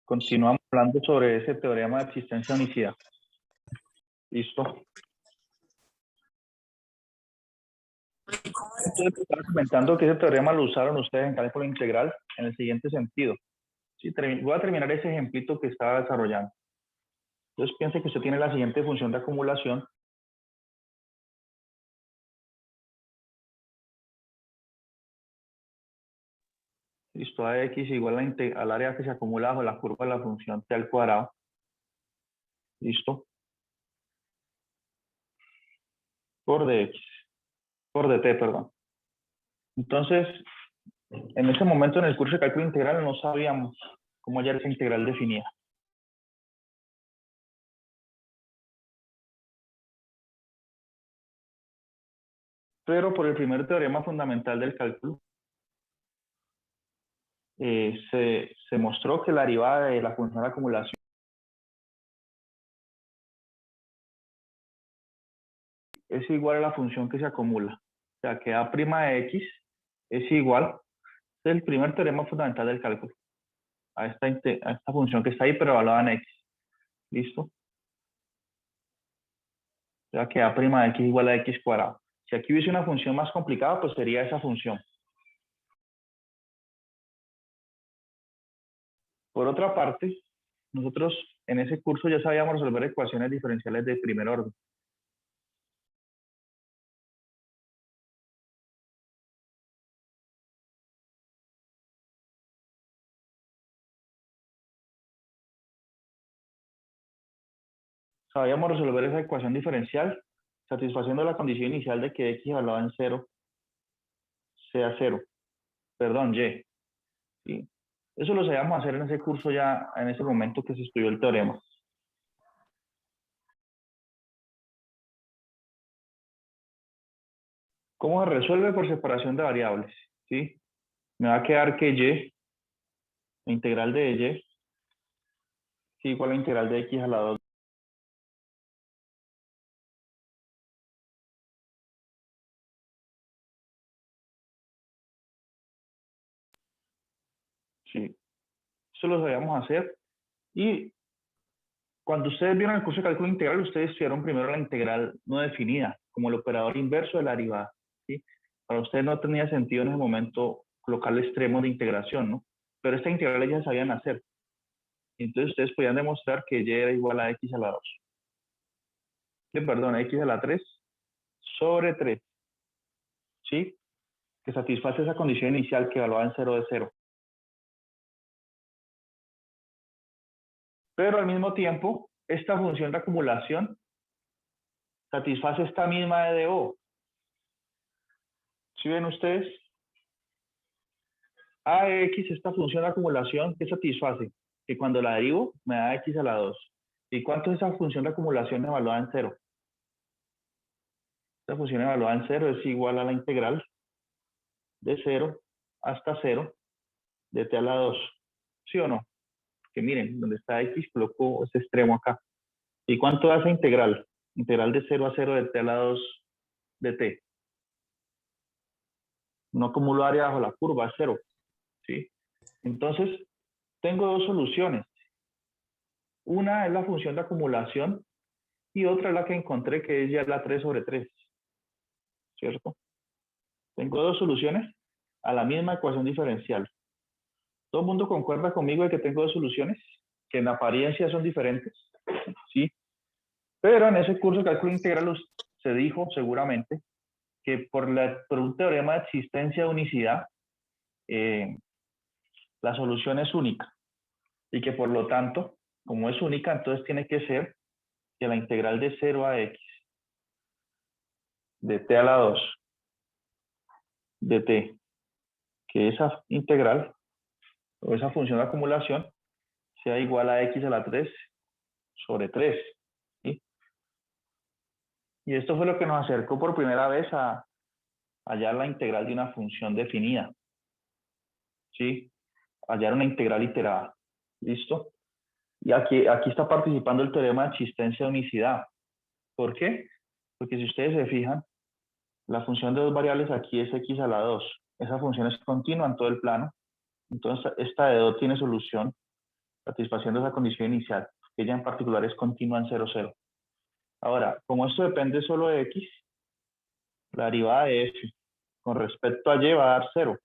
Continuamos hablando sobre ese teorema de existencia de unicidad. ¿Listo? Entonces, estaba comentando que ese teorema lo usaron ustedes en cálculo integral en el siguiente sentido. Sí, voy a terminar ese ejemplito que estaba desarrollando. Entonces, piense que usted tiene la siguiente función de acumulación. Listo, AX igual al área que se acumula bajo la curva de la función t al cuadrado. Listo. Por dx. Por dt, perdón. Entonces, en ese momento en el curso de cálculo integral no sabíamos cómo hallar esa integral definida. Pero por el primer teorema fundamental del cálculo, se mostró que la derivada de la función de acumulación es igual a la función que se acumula. O sea, que a' de x es igual, es el primer teorema fundamental del cálculo, a esta función que está ahí, pero evaluada en x. ¿Listo? O sea, que a' de x es igual a x cuadrado. Si aquí hubiese una función más complicada, pues sería esa función. Por otra parte, nosotros en ese curso ya sabíamos resolver ecuaciones diferenciales de primer orden. Sabíamos resolver esa ecuación diferencial satisfaciendo la condición inicial de que x evaluado en 0 sea 0. Perdón, y. ¿Sí? Eso lo sabíamos hacer en ese curso ya, en ese momento que se estudió el teorema. ¿Cómo se resuelve? Por separación de variables. ¿Sí? Me va a quedar que y, la integral de y, es igual a la integral de x a la 2. Sí, eso lo sabíamos hacer. Y cuando ustedes vieron el curso de cálculo integral, ustedes estudiaron primero la integral no definida, como el operador inverso de la derivada. ¿Sí? Para ustedes no tenía sentido en ese momento colocarle extremos de integración, ¿no? Pero esta integral ya sabían hacer. Entonces ustedes podían demostrar que y era igual a x a la 2. Perdón, x a la 3 sobre 3. ¿Sí? Que satisface esa condición inicial que evaluaba en 0 de 0. Pero al mismo tiempo, esta función de acumulación satisface esta misma de DO. ¿Sí ven ustedes? A de x, esta función de acumulación, ¿qué satisface? Que cuando la derivo, me da x a la 2. ¿Y cuánto es esa función de acumulación evaluada en 0? Esta función evaluada en 0 es igual a la integral de 0 hasta 0 de t a la 2. ¿Sí o no? Que miren, donde está x, coloco ese extremo acá. ¿Y cuánto da esa integral? Integral de 0 a 0 de t a la 2 de t. No acumulo área bajo la curva, es 0. ¿Sí? Entonces, tengo dos soluciones. Una es la función de acumulación y otra es la que encontré, que es ya la 3 sobre 3. ¿Cierto? Tengo dos soluciones a la misma ecuación diferencial. ¿Todo el mundo concuerda conmigo de que tengo dos soluciones? Que en apariencia son diferentes. ¿Sí? Pero en ese curso de cálculo integral se dijo seguramente que por un teorema de existencia de unicidad, la solución es única. Y que por lo tanto, como es única, entonces tiene que ser que la integral de 0 a x de t a la 2 de t, que esa integral o esa función de acumulación sea igual a x a la 3 sobre 3. ¿Sí? Y esto fue lo que nos acercó por primera vez a hallar la integral de una función definida. ¿Sí? Hallar una integral iterada. ¿Listo? Y aquí está participando el teorema de existencia de unicidad. ¿Por qué? Porque si ustedes se fijan, la función de dos variables aquí es x a la 2. Esa función es continua en todo el plano. Entonces, esta de 2 tiene solución satisfaciendo esa condición inicial. Ella en particular es continua en 0, 0. Ahora, como esto depende solo de x, la derivada de f con respecto a y va a dar 0.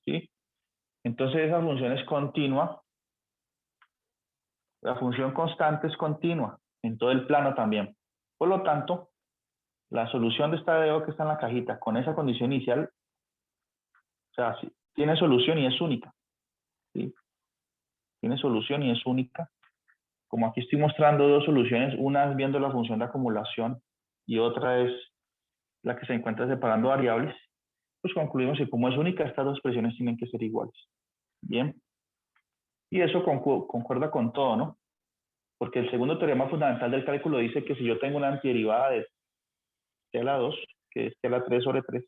¿Sí? Entonces esa función es continua. La función constante es continua en todo el plano también. Por lo tanto, la solución de esta DO que está en la cajita con esa condición inicial, o sea, sí, tiene solución y es única. ¿Sí? Tiene solución y es única. Como aquí estoy mostrando dos soluciones, una es viendo la función de acumulación y otra es la que se encuentra separando variables, pues concluimos que como es única, estas dos expresiones tienen que ser iguales. Bien. Y eso concuerda con todo, ¿no? Porque el segundo teorema fundamental del cálculo dice que si yo tengo una antiderivada de t a la 2, que es t a la 3 sobre 3,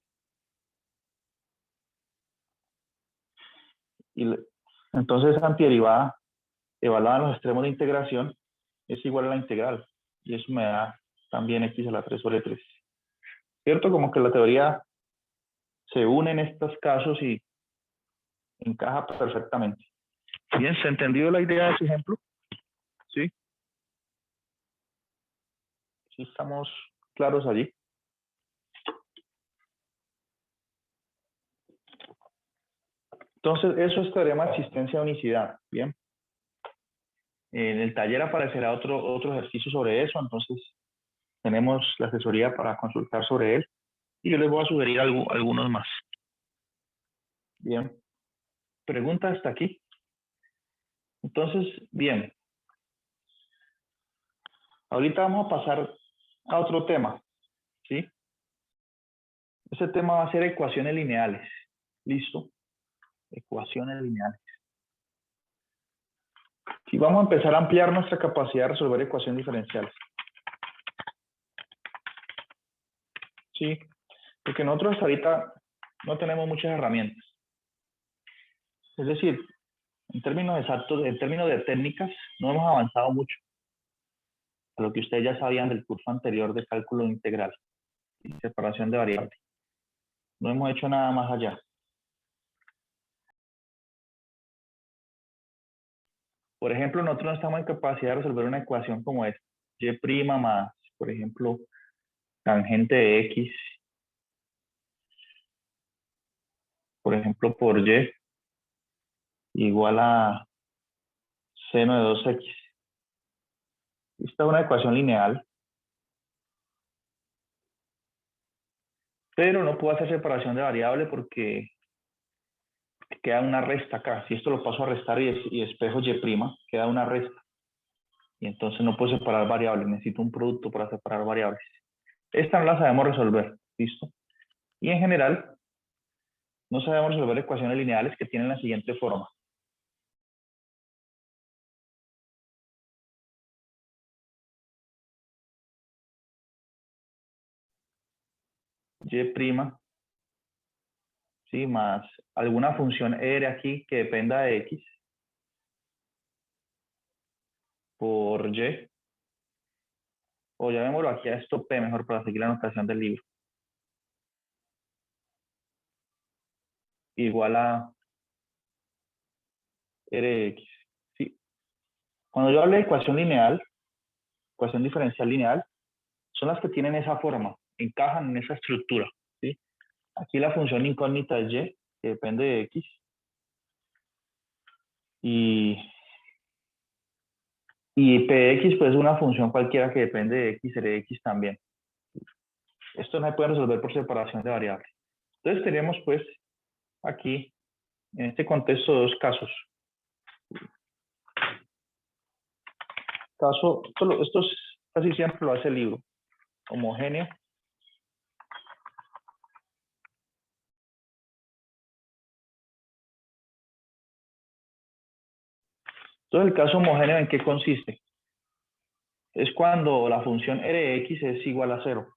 y entonces esa antiderivada evaluada en los extremos de integración es igual a la integral. Y eso me da también x a la 3 sobre 3. ¿Cierto? Como que la teoría se une en estos casos y encaja perfectamente. Bien, ¿se ha entendido la idea de ese ejemplo? Sí. Sí, estamos claros allí. Entonces, eso es teorema de existencia de unicidad. Bien. En el taller aparecerá otro ejercicio sobre eso, entonces tenemos la asesoría para consultar sobre él y yo les voy a sugerir algunos más. Bien. ¿Pregunta hasta aquí? Entonces, bien. Ahorita vamos a pasar a otro tema, ¿sí? Ese tema va a ser ecuaciones lineales. ¿Listo? Ecuaciones lineales. Y vamos a empezar a ampliar nuestra capacidad de resolver ecuaciones diferenciales. Sí, porque nosotros hasta ahorita no tenemos muchas herramientas. Es decir, en términos exactos, en términos de técnicas, no hemos avanzado mucho a lo que ustedes ya sabían del curso anterior de cálculo integral y separación de variables. No hemos hecho nada más allá. Por ejemplo, nosotros no estamos en capacidad de resolver una ecuación como esta. Y' más, por ejemplo, tangente de x, por ejemplo, por y, igual a seno de 2x. Esta es una ecuación lineal, pero no puedo hacer separación de variable porque queda una resta acá. Si esto lo paso a restar y espejo y', queda una resta. Y entonces no puedo separar variables, necesito un producto para separar variables. Esta no la sabemos resolver, ¿listo? Y en general, no sabemos resolver ecuaciones lineales que tienen la siguiente forma. Y', ¿sí? Más alguna función R aquí que dependa de X por Y. O llamémoslo aquí a esto P mejor para seguir la notación del libro. Igual a Rx. ¿Sí? Cuando yo hablo de ecuación lineal, ecuación diferencial lineal, son las que tienen esa forma, encajan en esa estructura. ¿Sí? Aquí la función incógnita es Y, que depende de X. Y Px pues es una función cualquiera que depende de X, será X también. Esto no se puede resolver por separación de variables. Entonces tenemos pues aquí, en este contexto, dos casos. Esto casi siempre lo hace el libro. Homogéneo. Entonces, el caso homogéneo, ¿en qué consiste? Es cuando la función Rx es igual a 0.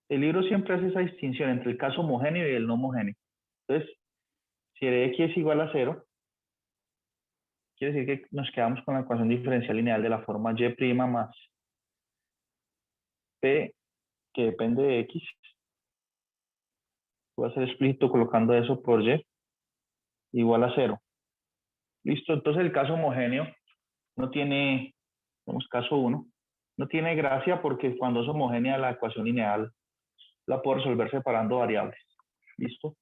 El libro siempre hace esa distinción entre el caso homogéneo y el no homogéneo. Entonces, si Rx es igual a 0, quiere decir que nos quedamos con la ecuación diferencial lineal de la forma Y' más P que depende de X. Voy a hacer explícito colocando eso por Y igual a 0. Listo, entonces el caso homogéneo no tiene, vamos, caso 1, no tiene gracia porque cuando es homogénea la ecuación lineal la puedo resolver separando variables. ¿Listo?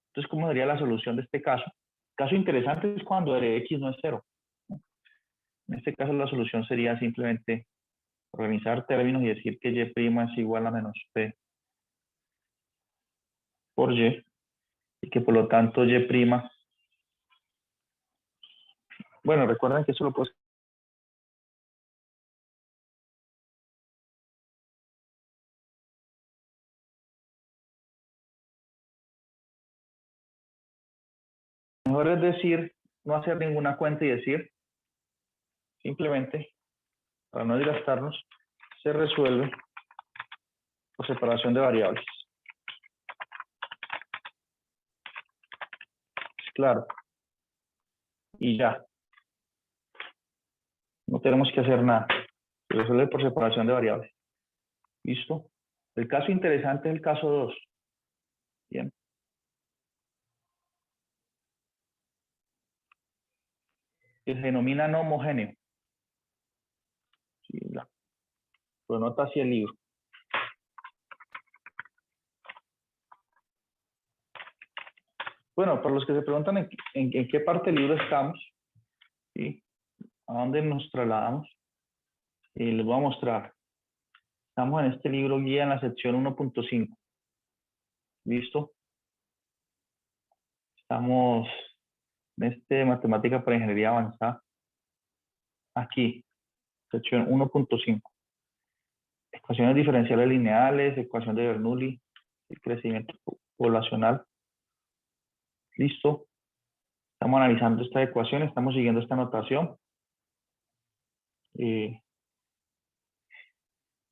Entonces, ¿cómo sería la solución de este caso? Caso interesante es cuando r de x no es 0. En este caso la solución sería simplemente organizar términos y decir que y' es igual a menos p por y, y que por lo tanto y', bueno, recuerden que eso lo puedo. Mejor es decir, no hacer ninguna cuenta y decir, simplemente, para no desgastarnos, se resuelve por separación de variables. Claro. Y ya. No tenemos que hacer nada. Se resuelve por separación de variables. ¿Listo? El caso interesante es el caso 2. Bien. Que se denomina no homogéneo. Sí, lo nota así el libro. Bueno, para los que se preguntan en qué parte del libro estamos, ¿sí? ¿A dónde nos trasladamos? Les voy a mostrar. Estamos en este libro guía en la sección 1.5. ¿Listo? Estamos en este matemática para ingeniería avanzada. Aquí, sección 1.5. Ecuaciones diferenciales lineales, ecuación de Bernoulli, el crecimiento poblacional. ¿Listo? Estamos analizando esta ecuación, estamos siguiendo esta notación.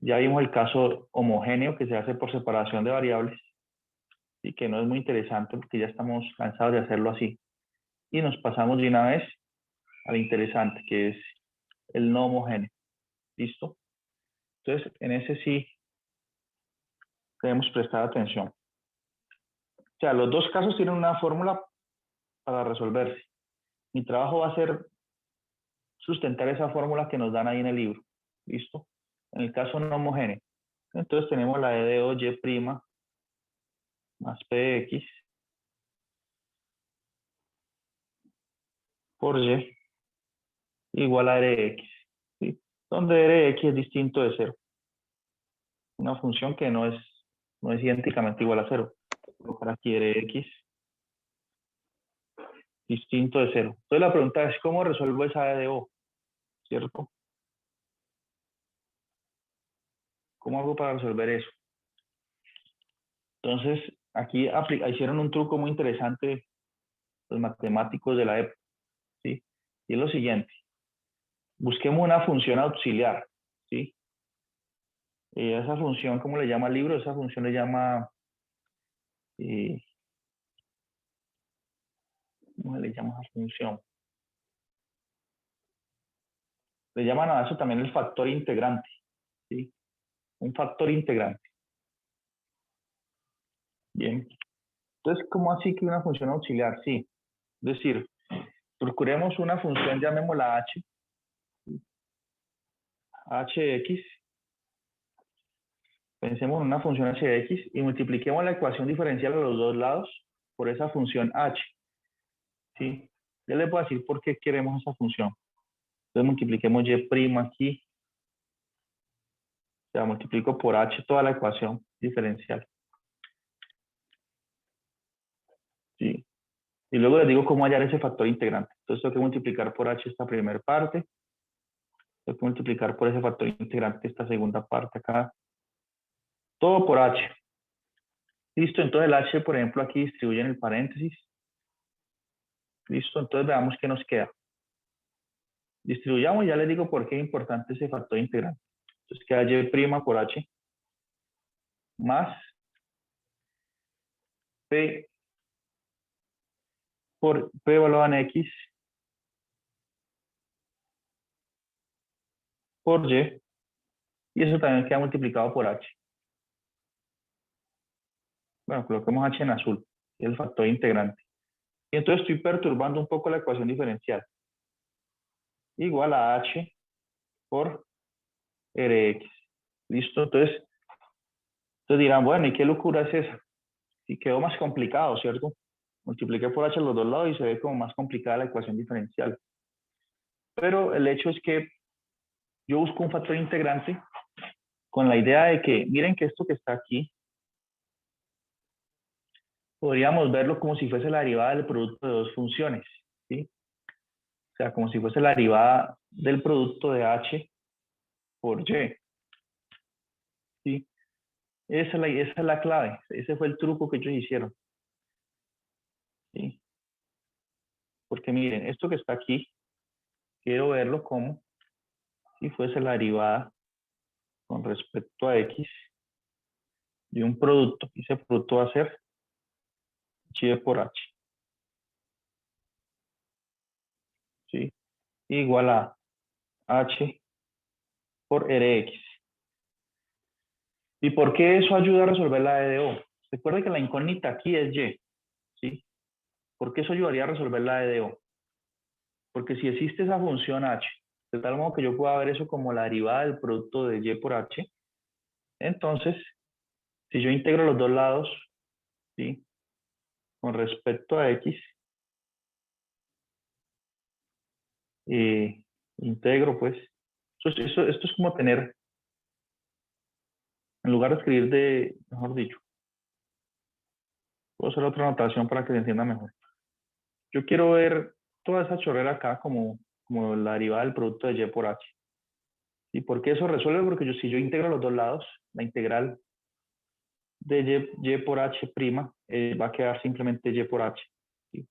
Ya vimos el caso homogéneo que se hace por separación de variables y que no es muy interesante porque ya estamos cansados de hacerlo así. Y nos pasamos de una vez al interesante, que es el no homogéneo. ¿Listo? Entonces, en ese sí debemos prestar atención. O sea, los dos casos tienen una fórmula para resolverse. Mi trabajo va a ser sustentar esa fórmula que nos dan ahí en el libro. ¿Listo? En el caso no homogéneo. Entonces tenemos la E de O, Y' más P de X por Y igual a R de X. ¿Sí? Donde R de X es distinto de 0. Una función que no es idénticamente igual a 0. Colocar aquí R de X distinto de 0. Entonces la pregunta es, ¿cómo resuelvo esa E de O? ¿Cierto? ¿Cómo hago para resolver eso? Entonces, aquí hicieron un truco muy interesante los matemáticos de la época, ¿sí? Y es lo siguiente. Busquemos una función auxiliar, ¿sí? Esa función, ¿cómo le llama el libro? Esa función le llama, ¿cómo le llama esa función? Le llaman a eso también el factor integrante, ¿sí? Un factor integrante. Bien. Entonces, ¿cómo así que una función auxiliar? Sí. Es decir, procuremos una función, llamémosla h, hx. Pensemos en una función h de x y multipliquemos la ecuación diferencial a los dos lados por esa función h. ¿Sí? Ya les voy a decir por qué queremos esa función. Entonces multipliquemos y' aquí. O sea, multiplico por h toda la ecuación diferencial. ¿Sí? Y luego les digo cómo hallar ese factor integrante. Entonces tengo que multiplicar por h esta primera parte. Tengo que multiplicar por ese factor integrante esta segunda parte acá. Todo por h. Listo, entonces el h, por ejemplo, aquí distribuye en el paréntesis. Listo, entonces veamos qué nos queda. Distribuyamos y ya les digo por qué es importante ese factor integrante. Entonces queda y' por h más p por p evaluado en x por y Y eso también queda multiplicado por h. Bueno, coloquemos h en azul, que es el factor integrante. Y entonces estoy perturbando un poco la ecuación diferencial. Igual a h por rx. ¿Listo? Entonces dirán, bueno, ¿y qué locura es esa? Y quedó más complicado, ¿cierto? Multipliqué por h a los dos lados y se ve como más complicada la ecuación diferencial. Pero el hecho es que yo busco un factor integrante con la idea de que, miren que esto que está aquí, podríamos verlo como si fuese la derivada del producto de dos funciones, ¿sí? O sea, como si fuese la derivada del producto de h por y, ¿sí? Esa es la clave, ese fue el truco que ellos hicieron, ¿sí? Porque miren, esto que está aquí, quiero verlo como si fuese la derivada con respecto a x de un producto, y ese producto va a ser y por h, ¿sí? Igual a h por rx. ¿Y por qué eso ayuda a resolver la EDO? Recuerden que la incógnita aquí es y, ¿sí? ¿Por qué eso ayudaría a resolver la EDO? Porque si existe esa función h, de tal modo que yo pueda ver eso como la derivada del producto de y por h, entonces, si yo integro los dos lados, ¿sí? Con respecto a x, integro, pues, esto es como tener, en lugar de escribir mejor dicho, puedo hacer otra notación para que se entienda mejor. Yo quiero ver toda esa chorrera acá como la derivada del producto de y por h. ¿Y por qué eso resuelve? Porque si yo integro los dos lados, la integral de y por h' va a quedar simplemente y por h. ¿Sí?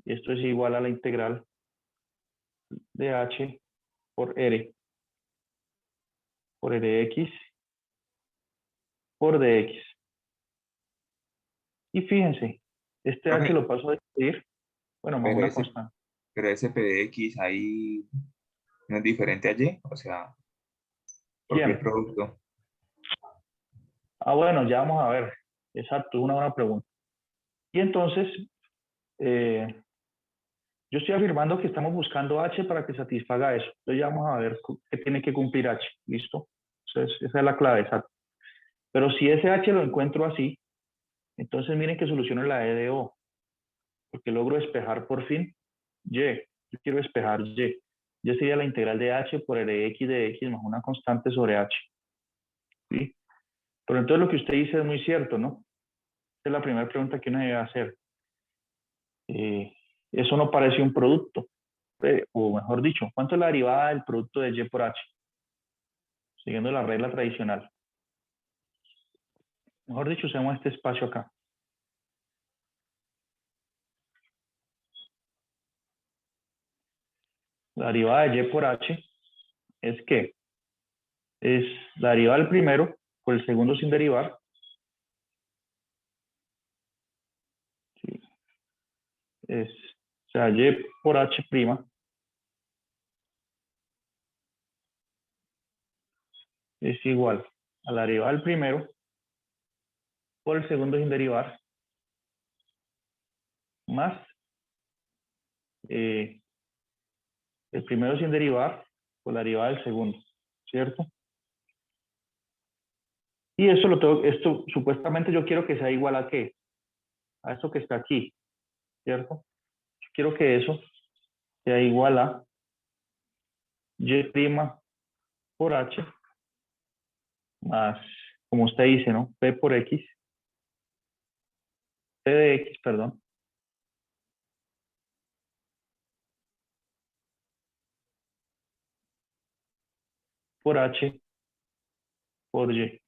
Y esto es igual a la integral de h por rx por dx. Y fíjense, este h Profe, lo paso a escribir, bueno, más pero una ese, constante. pero ese PDX ahí no es diferente a Y, o sea, porque el ¿Quién? producto. Ah, bueno, ya vamos a ver. Exacto, es una buena pregunta. Y entonces, eh, yo estoy afirmando que estamos buscando h para que satisfaga eso. Entonces ya vamos a ver qué tiene que cumplir h. ¿Listo? Entonces, esa es la clave, exacto. Pero si ese h lo encuentro así, entonces miren que soluciono la EDO, porque logro despejar por fin y. Yo quiero despejar y. Y sería la integral de h por el de x más una constante sobre h. ¿Sí? Pero entonces lo que usted dice es muy cierto, ¿no? Esa es la primera pregunta que uno debe hacer. Eso no parece un producto. O mejor dicho, ¿cuánto es la derivada del producto de y por h? Siguiendo la regla tradicional. Mejor dicho, usemos este espacio acá. La derivada de y por h es que es la derivada del primero por el segundo sin derivar. ¿Sí? O sea, y por h' es igual a la derivada del primero por el segundo sin derivar más eh, el primero sin derivar por la derivada del segundo, ¿cierto? Y eso esto supuestamente yo quiero que sea igual a qué? A esto que está aquí, ¿cierto? Yo quiero que eso sea igual a y' por h más, como usted dice, ¿no? P por x, P de x, perdón, por h por y.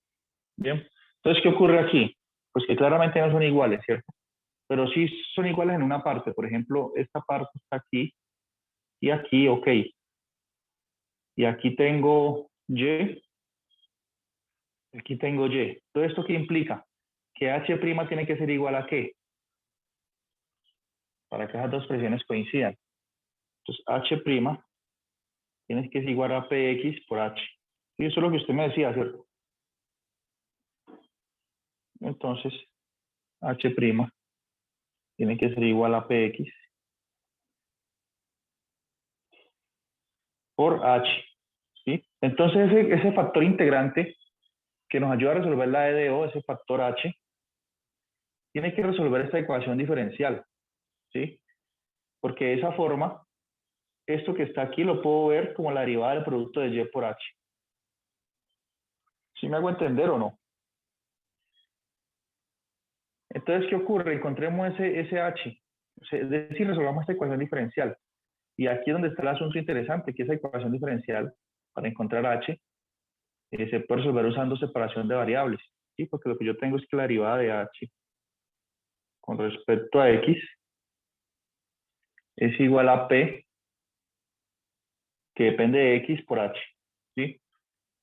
Bien. Entonces, ¿qué ocurre aquí? Pues que claramente no son iguales, ¿cierto? Pero sí son iguales en una parte. Por ejemplo, esta parte está aquí y aquí, ok. Y aquí tengo y, aquí tengo y. ¿Todo esto qué implica? Que h' tiene que ser igual a qué? Para que esas dos expresiones coincidan. Entonces, h' tiene que ser igual a px por h. Y eso es lo que usted me decía, ¿cierto? Entonces, h' tiene que ser igual a px por h, ¿sí? Entonces, ese factor integrante que nos ayuda a resolver la EDO, ese factor h, tiene que resolver esta ecuación diferencial, ¿sí? Porque de esa forma, esto que está aquí lo puedo ver como la derivada del producto de y por h. ¿Sí me hago entender o no? Entonces, ¿qué ocurre? Encontremos ese h, es decir, resolvamos esta ecuación diferencial. Y aquí es donde está el asunto interesante, que esa ecuación diferencial, para encontrar h, se puede resolver usando separación de variables, ¿sí? Porque lo que yo tengo es que la derivada de h con respecto a x es igual a p, que depende de x por h, ¿sí?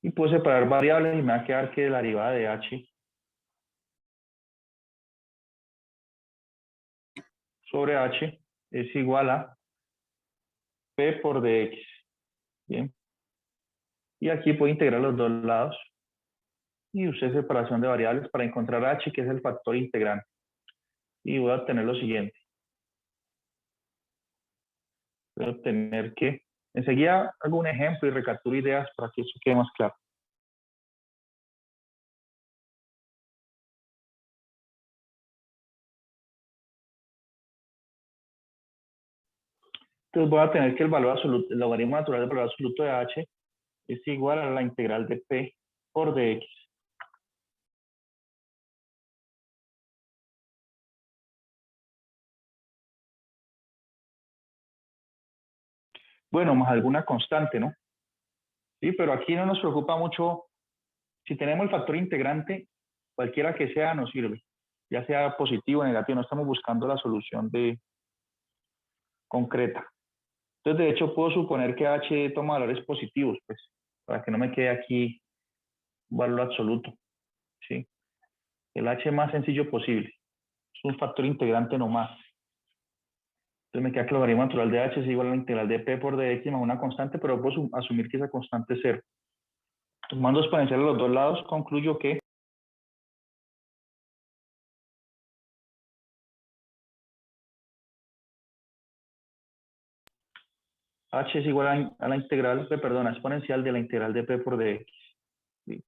Y puedo separar variables y me va a quedar que la derivada de h sobre h es igual a p por dx, ¿bien? Y aquí puedo integrar los dos lados y usé separación de variables para encontrar h, que es el factor integrante. Y voy a obtener lo siguiente. Voy a obtener que, enseguida hago un ejemplo y recapturo ideas para que eso quede más claro. Entonces voy a tener que el valor absoluto, el logaritmo natural del valor absoluto de h es igual a la integral de p por dx. Bueno, más alguna constante, ¿no? Sí, pero aquí no nos preocupa mucho. Si tenemos el factor integrante, cualquiera que sea nos sirve, ya sea positivo o negativo, no estamos buscando la solución concreta. Entonces, de hecho, puedo suponer que h toma valores positivos, pues, para que no me quede aquí un valor absoluto, ¿sí? El h más sencillo posible. Es un factor integrante nomás. Entonces me queda que el logaritmo natural de h es igual a la integral de p por dx más una constante, pero puedo asumir que esa constante es cero. Tomando exponenciales a los dos lados, concluyo que h es igual a la integral, perdón, a exponencial de la integral de p por dx. ¿Sí?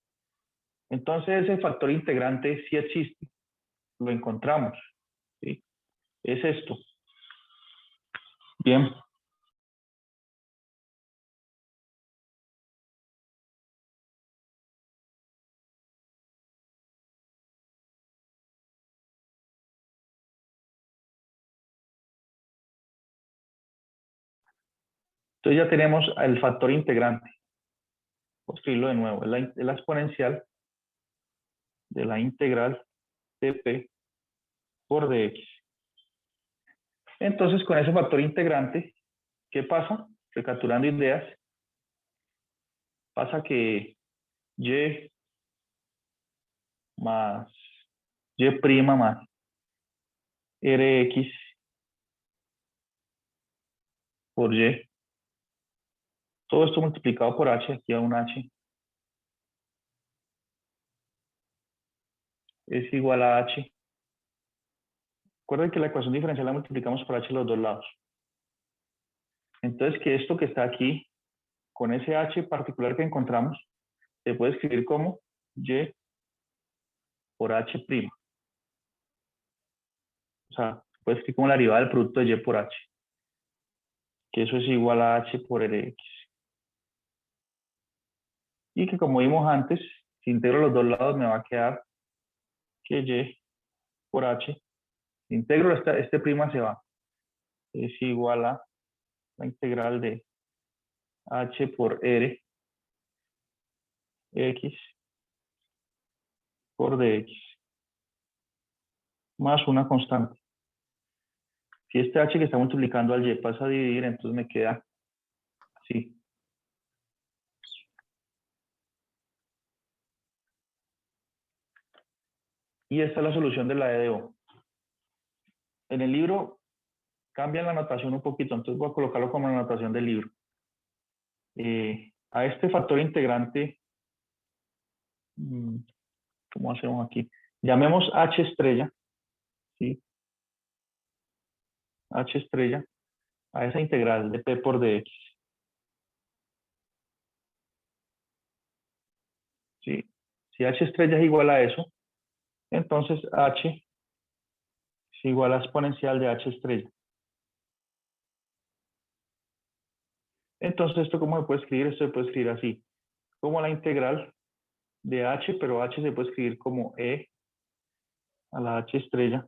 Entonces ese factor integrante sí existe, lo encontramos. ¿Sí? Es esto. Bien. Entonces ya tenemos el factor integrante. Voy a escribirlo de nuevo. Es la exponencial de la integral de p por dx. Entonces con ese factor integrante, ¿qué pasa? Recapturando ideas, pasa que y más y' más rx por y, todo esto multiplicado por h, aquí a un h, es igual a h. Recuerden que la ecuación diferencial la multiplicamos por h los dos lados. Entonces que esto que está aquí, con ese h particular que encontramos, se puede escribir como y por h'. O sea, se puede escribir como la derivada del producto de y por h, que eso es igual a h por rx. Y que como vimos antes, si integro los dos lados me va a quedar que y por h, si integro este prima se va, es igual a la integral de h por r x por dx más una constante. Si este h que está multiplicando al y pasa a dividir, entonces me queda así. Y esta es la solución de la EDO. En el libro cambian la notación un poquito, entonces voy a colocarlo como la notación del libro. A este factor integrante mm, ¿cómo hacemos aquí? Llamemos h estrella, ¿sí? H estrella a esa integral de p por dx, ¿sí? Si h estrella es igual a eso, entonces h es igual a exponencial de h estrella. Entonces, ¿esto cómo se puede escribir? Esto se puede escribir así, como la integral de h, pero h se puede escribir como e a la h estrella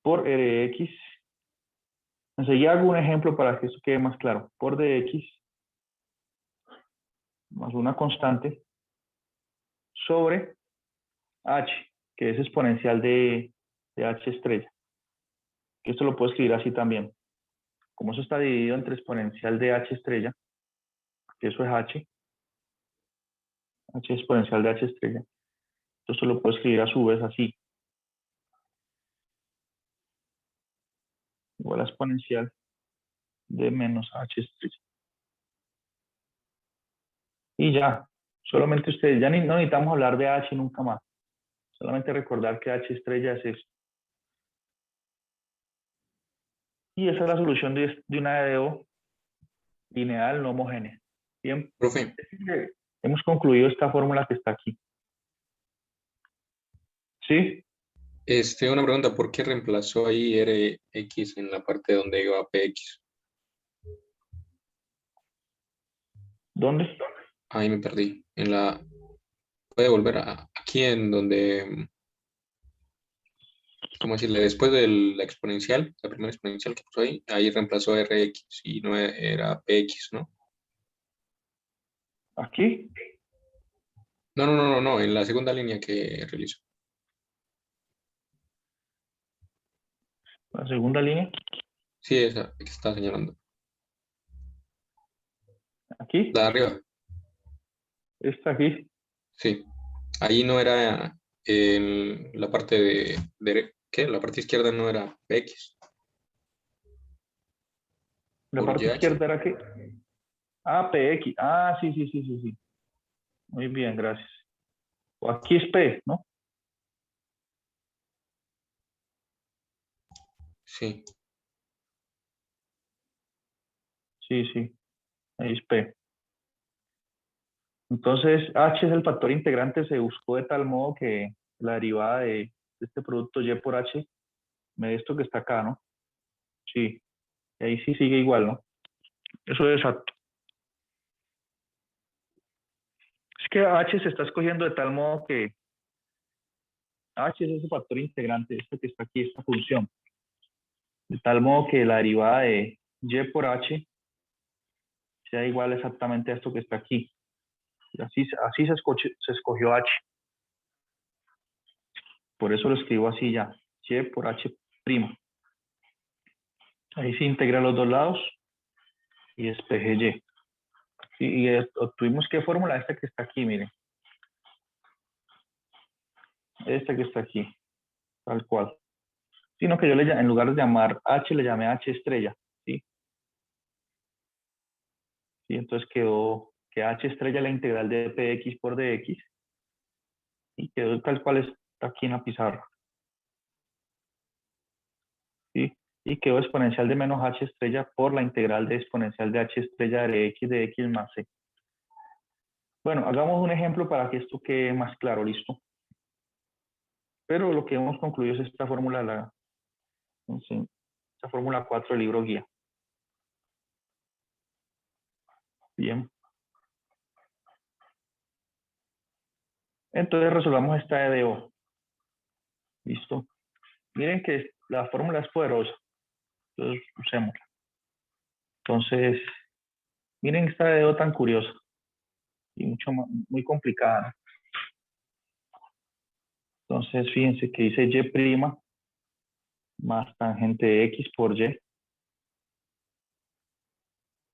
por Rx. Enseguida hago un ejemplo para que esto quede más claro. Por dx más una constante sobre h, que es exponencial de h estrella. Que esto lo puedo escribir así también. Como eso está dividido entre exponencial de h estrella, que eso es h exponencial de h estrella. Esto lo puedo escribir a su vez así. Igual a exponencial de menos h estrella. Y ya, solamente ustedes, ya no necesitamos hablar de h nunca más. Solamente recordar que h estrella es eso. Y esa es la solución de una EDO lineal no homogénea. Bien, Profe, hemos concluido esta fórmula que está aquí. ¿Sí? una pregunta, ¿por qué reemplazó ahí Rx en la parte donde iba Px? ¿Dónde? Ahí me perdí. Puede volver aquí en donde, ¿cómo decirle? Después de la exponencial, la primera exponencial que puso ahí reemplazó Rx y no era Px, ¿no? ¿Aquí? No, en la segunda línea que realizó. La segunda línea. Sí, esa que está señalando. ¿Aquí? La de arriba, Esta aquí. sí. Ahí no era en la parte ¿qué? La parte izquierda no era Px La por parte YH. izquierda era que. Ah, PX. Ah, sí, sí, sí, sí, sí. Muy bien, gracias. O aquí es P, ¿no? Sí, Sí, sí. Ahí es P. Entonces, H es el factor integrante, se buscó de tal modo que la derivada de este producto Y por H me dé esto que está acá, ¿no? Sí. Y ahí sí sigue igual, ¿no? Eso es exacto. Es que H se está escogiendo de tal modo que H es ese factor integrante, esto que está aquí, esta función. De tal modo que la derivada de Y por H sea igual exactamente a esto que está aquí. Y así se escogió H. Por eso lo escribo así ya. Y por H prima. Ahí se integra los dos lados y despeje Y. Y obtuvimos qué fórmula, esta que está aquí, miren. Esta que está aquí, tal cual. Sino que yo en lugar de llamar H, le llamé H estrella. ¿Sí? ¿Sí? Entonces quedó que H estrella la integral de Px por dx y quedó tal cual está aquí en la pizarra. ¿Sí? Y quedó exponencial de menos H estrella por la integral de exponencial de H estrella de x más C. Bueno, hagamos un ejemplo para que esto quede más claro, ¿listo? Pero lo que hemos concluido es esta fórmula, esta fórmula 4 del libro guía. Bien. Entonces resolvamos esta EDO. ¿Listo? Miren que la fórmula es poderosa. Entonces usémosla. Entonces, miren esta EDO tan curiosa y muy complicada, ¿no? Entonces, fíjense que dice Y' más tangente de X por Y.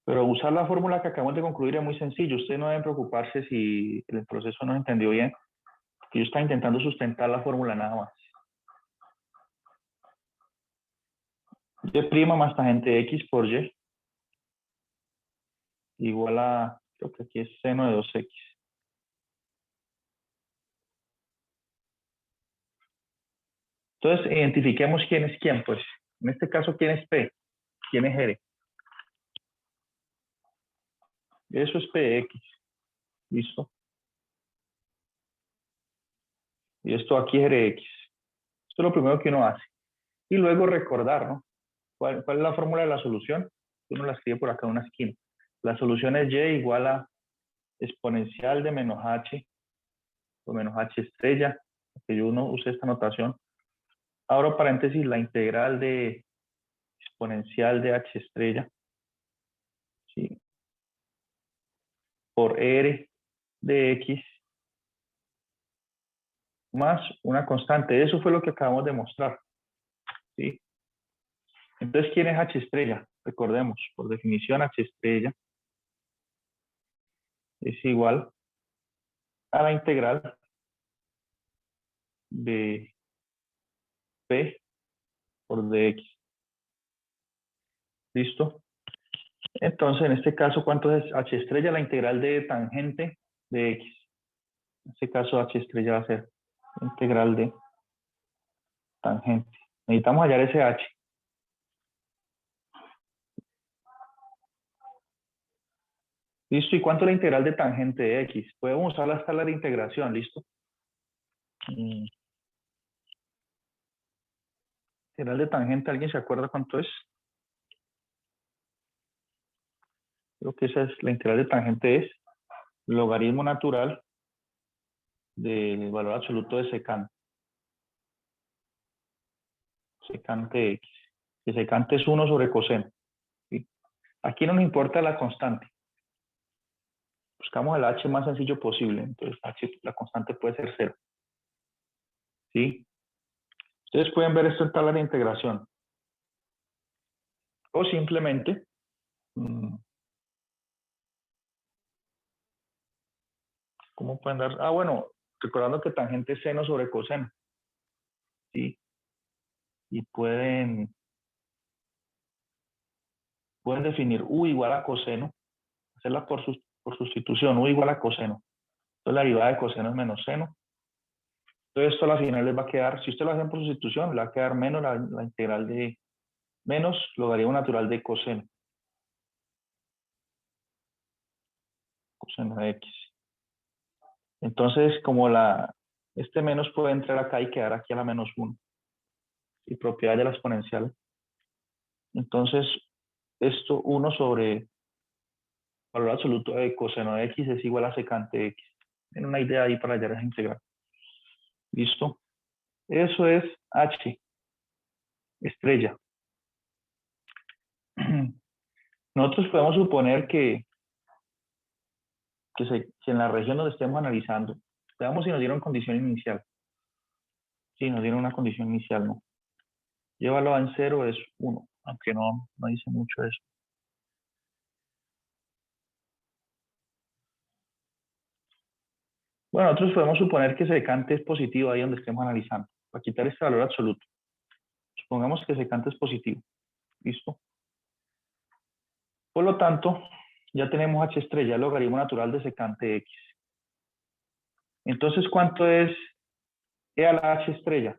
Pero usar la fórmula que acabamos de concluir es muy sencillo. Ustedes no deben preocuparse si el proceso no se entendió bien, porque yo estaba intentando sustentar la fórmula nada más. Y' más tangente de X por Y igual a, creo que aquí es seno de 2X. Entonces, identifiquemos quién es quién, pues. En este caso, ¿quién es P? ¿Quién es R? Eso es P de X. ¿Listo? Y esto aquí es R de X. Esto es lo primero que uno hace. Y luego recordar, ¿no? ¿Cuál es la fórmula de la solución? Uno la escribe por acá en una esquina. La solución es Y igual a exponencial de menos H, o menos H estrella, que yo no use esta notación. Abro paréntesis, la integral de exponencial de H estrella, ¿sí? Por R de X más una constante. Eso fue lo que acabamos de mostrar, ¿sí? Entonces, ¿quién es H estrella? Recordemos, por definición, H estrella es igual a la integral de P por dx. ¿Listo? Entonces, en este caso, ¿cuánto es H estrella? La integral de tangente de X. En este caso, H estrella va a ser integral de tangente. Necesitamos hallar ese H. ¿Listo? ¿Y cuánto es la integral de tangente de X? Podemos usar la tabla de integración, ¿listo? Integral de tangente, ¿alguien se acuerda cuánto es? Creo que esa es la integral de tangente, es logaritmo natural del valor absoluto de secante. Secante X. Que secante es 1 sobre coseno. ¿Sí? Aquí no nos importa la constante. Buscamos el H más sencillo posible. Entonces, H, la constante puede ser 0. ¿Sí? Ustedes pueden ver esto en tabla de integración. O simplemente, ¿cómo pueden dar? Ah, bueno, recordando que tangente es seno sobre coseno. ¿Sí? Y pueden definir U igual a coseno, hacerla por sustitución, U igual a coseno. Entonces la derivada de coseno es menos seno. Entonces esto a la final les va a quedar, si usted lo hacen por sustitución, le va a quedar menos la integral de menos logaritmo natural de coseno. Coseno de X. Entonces, como este menos puede entrar acá y quedar aquí a la menos 1. Y propiedad de la exponencial. Entonces, esto 1 sobre valor absoluto de coseno de X es igual a secante de X. Tienen una idea ahí para hallar esa integral. ¿Listo? Eso es H, estrella. Nosotros podemos suponer que en la región donde estemos analizando, veamos si nos dieron condición inicial. Si nos dieron una condición inicial, no. Llévalo en 0 es 1, aunque no dice mucho eso. Bueno, nosotros podemos suponer que secante es positivo ahí donde estemos analizando. Para quitar este valor absoluto. Supongamos que secante es positivo. ¿Listo? Por lo tanto, ya tenemos H estrella, el logaritmo natural de secante X. Entonces, ¿cuánto es E a la H estrella?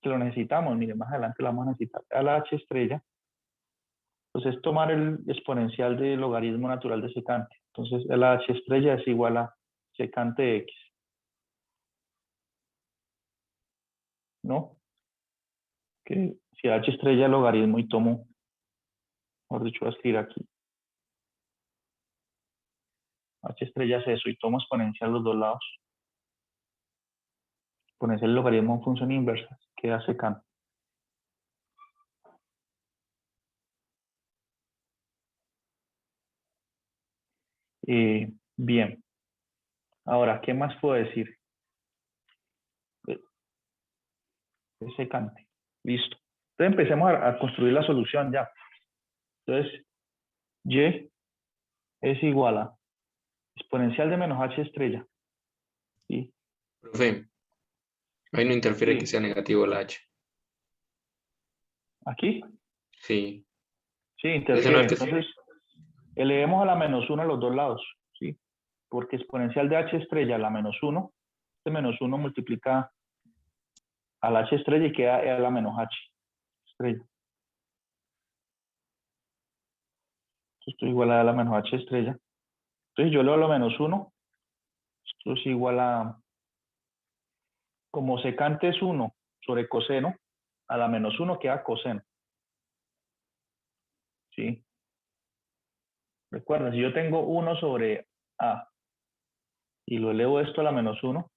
Que lo necesitamos, mire, más adelante lo vamos a necesitar. E a la H estrella, pues es tomar el exponencial del logaritmo natural de secante. Entonces, E a la H estrella es igual a secante X. ¿No? Que si H estrella es logaritmo y tomo, mejor dicho, voy a escribir aquí. H estrella es eso y tomo exponencial los dos lados. Exponencial el logaritmo en función inversa, queda secante. Bien. Ahora, ¿qué más puedo decir? Es secante. Listo. Entonces empecemos a construir la solución ya. Entonces, Y es igual a exponencial de menos H estrella. ¿Sí? Profe, ahí no interfiere que Sí. sea negativo la H. ¿Aquí? Sí. Sí, Ese no interfiere. es que sí. Entonces, elevemos a la menos 1 a los dos lados. ¿Sí? Porque exponencial de H estrella a la menos 1 Este menos 1 multiplica al h estrella y queda e a la menos h estrella. Esto es igual a e a la menos h estrella. Entonces yo leo lo menos 1. Esto es igual a, como secante es 1 sobre coseno, a la menos 1 queda coseno. ¿Sí? Recuerda, si yo tengo 1 sobre a y lo elevo esto a la menos 1,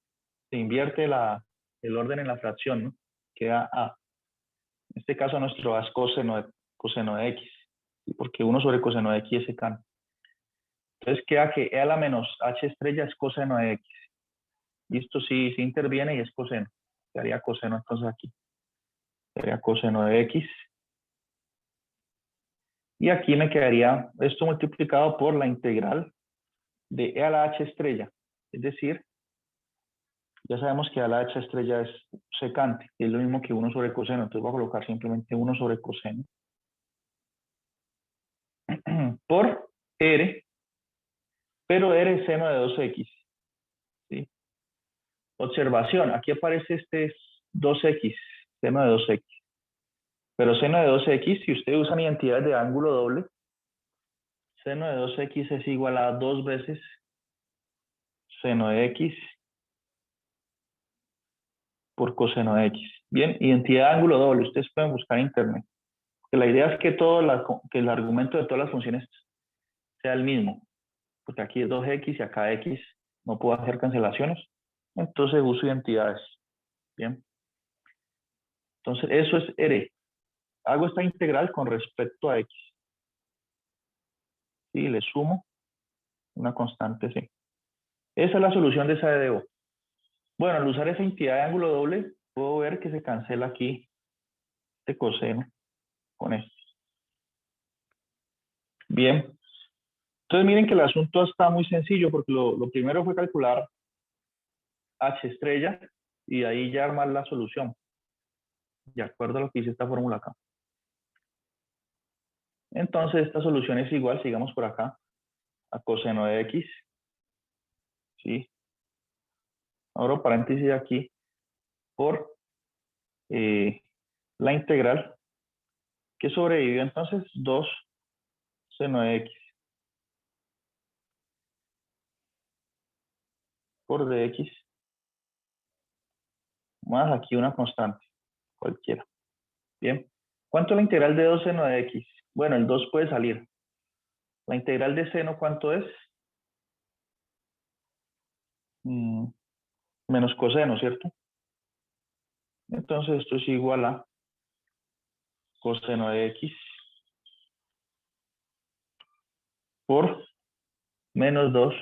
se invierte el orden en la fracción, ¿no? Queda a. En este caso nuestro a es coseno de x, porque 1 sobre coseno de x es secante. Entonces queda que e a la menos h estrella es coseno de x. Y esto sí interviene y es coseno. Quedaría coseno entonces aquí. Quedaría coseno de x. Y aquí me quedaría esto multiplicado por la integral de e a la h estrella. Es decir, ya sabemos que e a la h estrella es secante. Y es lo mismo que 1 sobre coseno. Entonces voy a colocar simplemente 1 sobre coseno. Por r. Pero r es seno de 2x. ¿Sí? Observación, aquí aparece este 2x, seno de 2x. Pero seno de 2x, si ustedes usan identidades de ángulo doble, seno de 2x es igual a 2 veces seno de x por coseno de x. Bien, identidad de ángulo doble, ustedes pueden buscar en internet. Que la idea es que, que el argumento de todas las funciones sea el mismo. Porque aquí es 2x y acá x, no puedo hacer cancelaciones. Entonces uso identidades. Bien. Entonces eso es r. Hago esta integral con respecto a x. Y le sumo una constante c. Esa es la solución de esa de O. Bueno, al usar esa entidad de ángulo doble, puedo ver que se cancela aquí este coseno con esto. Bien. Entonces miren que el asunto está muy sencillo porque lo primero fue calcular h estrella y de ahí ya armar la solución. De acuerdo a lo que dice esta fórmula acá. Entonces esta solución es igual, sigamos por acá, a coseno de x. ¿Sí? Ahora paréntesis aquí por la integral que sobrevive entonces 2 seno de x por dx más aquí una constante cualquiera. Bien. ¿Cuánto es la integral de 2 seno de x? Bueno, el 2 puede salir. La integral de seno, ¿cuánto es? Menos coseno, ¿cierto? Entonces esto es igual a coseno de x por menos 2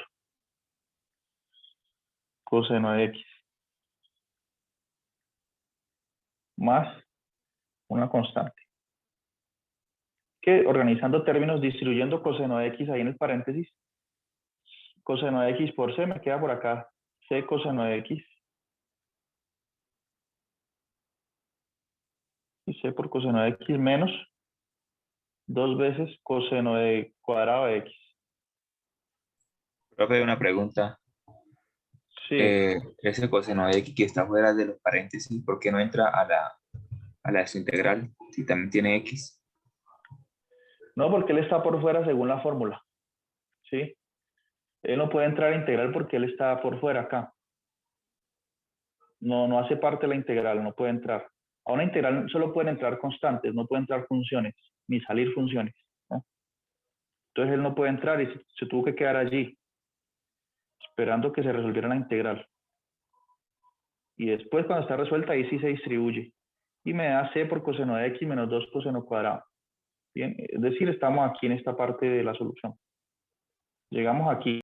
coseno de x más una constante. Que organizando términos, distribuyendo coseno de x ahí en el paréntesis, coseno de x por c me queda por acá c coseno de x y c por coseno de x menos 2 veces coseno de cuadrado de x. Profe, una pregunta. Sí, Ese coseno de x que está fuera de los paréntesis, ¿por qué no entra a la integral si también tiene x? no, porque él está por fuera según la fórmula. ¿Sí? Él no puede entrar a integral porque él está por fuera acá. No hace parte de la integral, no puede entrar. A una integral solo pueden entrar constantes, no pueden entrar funciones, ni salir funciones. ¿No? Entonces él no puede entrar y se tuvo que quedar allí, esperando que se resolviera la integral. Y después, cuando está resuelta, ahí sí se distribuye. Y me da c por coseno de x menos 2 coseno cuadrado. Bien, es decir, estamos aquí en esta parte de la solución. Llegamos aquí.